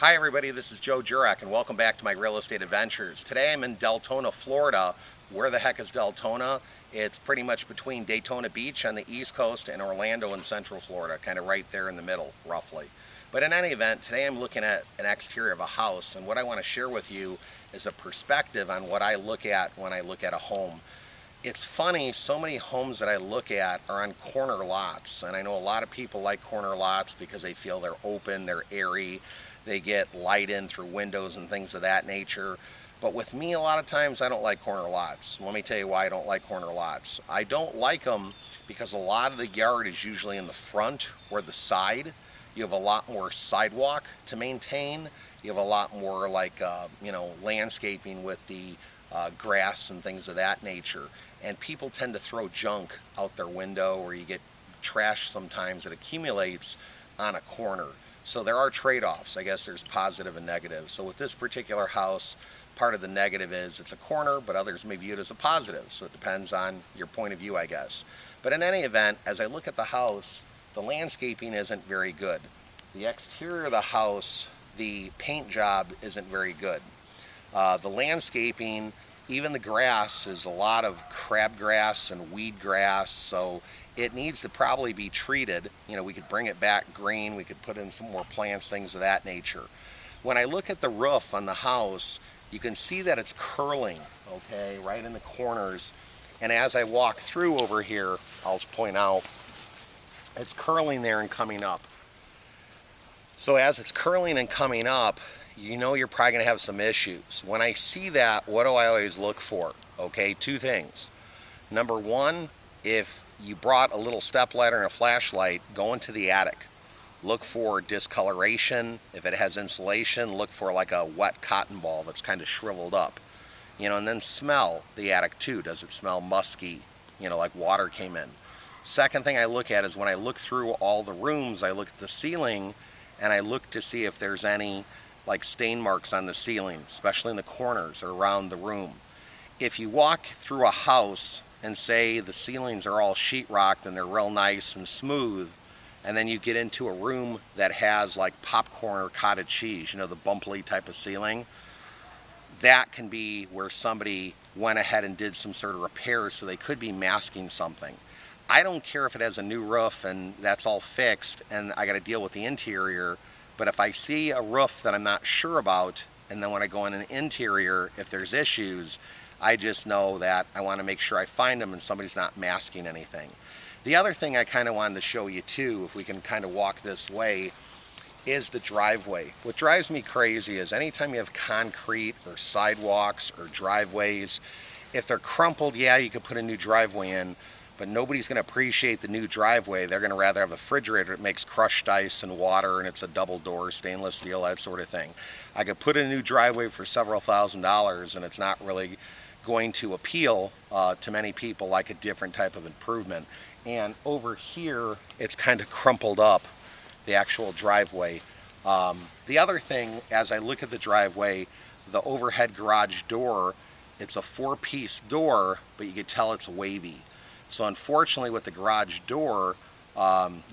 Hi everybody, this is Joe Jurek and welcome back to my real estate adventures. Today I'm in Deltona, Florida. Where the heck is Deltona? It's pretty much between Daytona Beach on the East Coast and Orlando in Central Florida, kind of right there in the middle, roughly. But in any event, today I'm looking at an exterior of a house, and what I want to share with you is a perspective on what I look at when I look at a home. It's funny, so many homes that I look at are on corner lots, and I know a lot of people like corner lots because they feel they're open, they're airy, they get light in through windows and things of that nature. But with me, a lot of times I don't like corner lots. Let me tell you why I don't like corner lots. I don't like them because a lot of the yard is usually in the front or the side. You have a lot more sidewalk to maintain. You have a lot more landscaping with the grass and things of that nature. And people tend to throw junk out their window, or you get trash sometimes that accumulates on a corner. So there are trade-offs. I guess there's positive and negative. So with this particular house, part of the negative is it's a corner, but others may view it as a positive. So it depends on your point of view, I guess. But in any event, as I look at the house, the landscaping isn't very good. The exterior of the house, the paint job isn't very good. The landscaping, even the grass, is a lot of crabgrass and weed grass, so it needs to probably be treated. You know, we could bring it back green, we could put in some more plants, things of that nature. When I look at the roof on the house, you can see that it's curling, okay, right in the corners. And as I walk through over here, I'll just point out, it's curling there and coming up. So as it's curling and coming up, you know you're probably going to have some issues. When I see that, what do I always look for? Okay, two things. Number one, if you brought a little step ladder and a flashlight, go into the attic. Look for discoloration. If it has insulation, look for like a wet cotton ball that's kind of shriveled up. You know, and then smell the attic too. Does it smell musky? You know, like water came in. Second thing I look at is when I look through all the rooms, I look at the ceiling and I look to see if there's any like stain marks on the ceiling, especially in the corners or around the room. If you walk through a house and say the ceilings are all sheetrocked and they're real nice and smooth, and then you get into a room that has like popcorn or cottage cheese, you know, the bumply type of ceiling, that can be where somebody went ahead and did some sort of repair, so they could be masking something. I don't care if it has a new roof and that's all fixed and I got to deal with the interior, but if I see a roof that I'm not sure about, and then when I go in an interior, if there's issues, I just know that I want to make sure I find them and somebody's not masking anything. The other thing I kind of wanted to show you too, if we can kind of walk this way, is the driveway. What drives me crazy is anytime you have concrete or sidewalks or driveways, if they're crumpled, yeah, you could put a new driveway in, but nobody's going to appreciate the new driveway. They're going to rather have a refrigerator that makes crushed ice and water and it's a double door, stainless steel, that sort of thing. I could put in a new driveway for several $1,000s and it's not really going to appeal to many people like a different type of improvement. And over here, it's kind of crumpled up, the actual driveway. The other thing, as I look at the driveway, the overhead garage door, it's a 4-piece door, but you can tell it's wavy. So unfortunately with the garage door,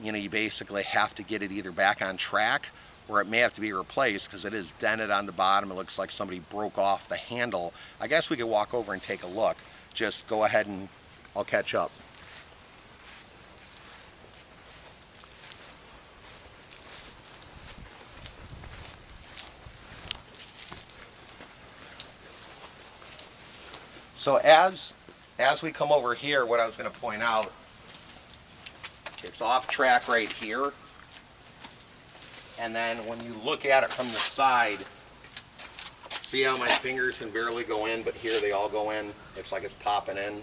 you basically have to get it either back on track or it may have to be replaced because it is dented on the bottom. It looks like somebody broke off the handle. I guess we could walk over and take a look. Just go ahead and I'll catch up. So as we come over here, what I was going to point out, it's off track right here. And then when you look at it from the side, see how my fingers can barely go in, but here they all go in. It's like it's popping in.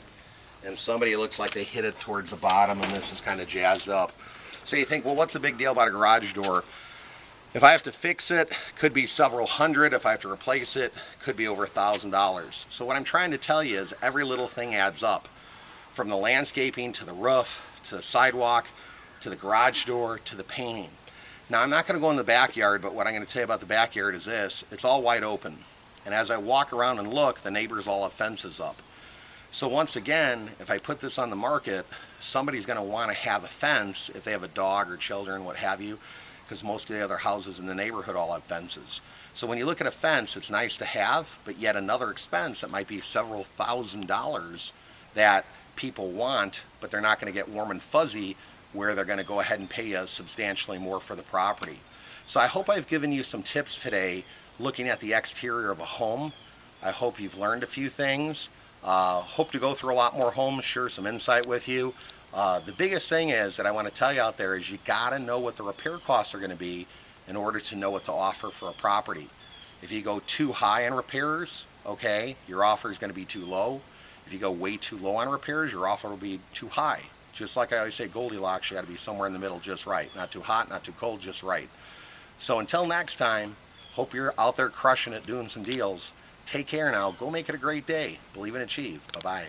And somebody looks like they hit it towards the bottom and this is kind of jazzed up. So you think, well, what's the big deal about a garage door? If I have to fix it, could be several hundred. If I have to replace it, could be over $1,000. So what I'm trying to tell you is every little thing adds up. From the landscaping to the roof, to the sidewalk, to the garage door, to the painting. Now I'm not going to go in the backyard, but what I'm going to tell you about the backyard is this. It's all wide open. And as I walk around and look, the neighbors all have fences up. So once again, if I put this on the market, somebody's going to want to have a fence if they have a dog or children, what have you. because most of the other houses in the neighborhood all have fences. So when you look at a fence, it's nice to have, but yet another expense that might be several $1,000s that people want, but they're not going to get warm and fuzzy, where they're going to go ahead and pay you substantially more for the property. So I hope I've given you some tips today looking at the exterior of a home. I hope you've learned a few things. Hope to go through a lot more homes, share some insight with you. The biggest thing is that I want to tell you out there is you got to know what the repair costs are going to be in order to know what to offer for a property. If you go too high on repairs, okay, your offer is going to be too low. If you go way too low on repairs, your offer will be too high. Just like I always say, Goldilocks, you got to be somewhere in the middle just right. Not too hot, not too cold, just right. So until next time, hope you're out there crushing it, doing some deals. Take care now. Go make it a great day. Believe and achieve. Bye-bye.